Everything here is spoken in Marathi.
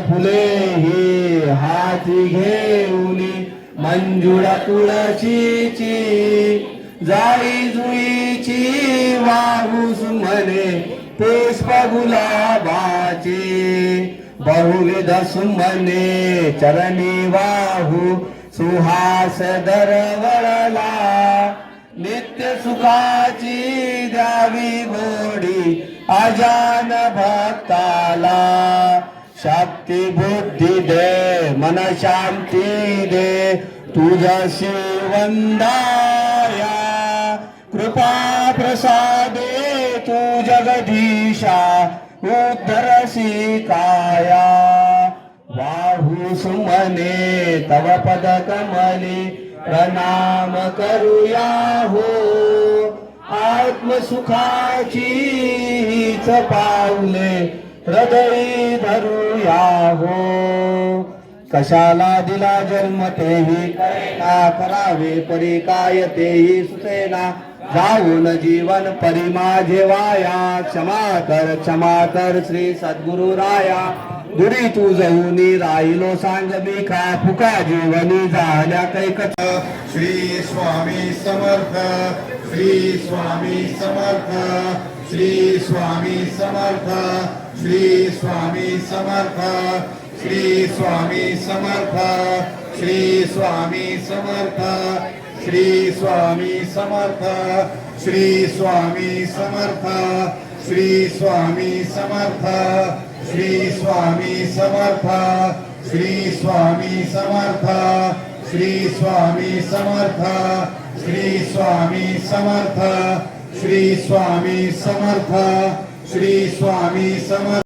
फुले ही हाती घेऊनी मंजुळा तुळशीची जाई जुईची वाहूस म्हणे पुष्प गुलाबाची बहुविध सुमने चरणी वाहू सुहास दरवळला नित्य सुखाची द्यावी गोडी अजान भक्ताला शक्ती बुद्धी दे मन शांती दे तुझशी वंदाया कृपा प्रसादे तू जगदीशा उद्धरसी काया वाहू सुमने तव पद कमली प्रणाम करूया हो आत्मसुखाची हीच पावले हृदयी धरूया हो कशाला दिला जन्म तेही करेना करावे परी काय तेही सुचेना जाऊन जीवन परी माझे वाया क्षमा कर श्री सद्गुरु राया दुरी तू जाऊनी राहिलो सांग मी का फुका जीवनी झाल्या कैकच श्री स्वामी समर्थ श्री स्वामी समर्थ श्री स्वामी समर्थ श्री स्वामी समर्थ श्री स्वामी समर्थ श्री स्वामी समर्थ श्री स्वामी समर्थ श्री स्वामी समर्थ श्री स्वामी समर्थ श्री स्वामी समर्थ श्री स्वामी समर्थ श्री स्वामी समर्थ श्री स्वामी समर्थ श्री स्वामी समर्थ श्री स्वामी समर्थ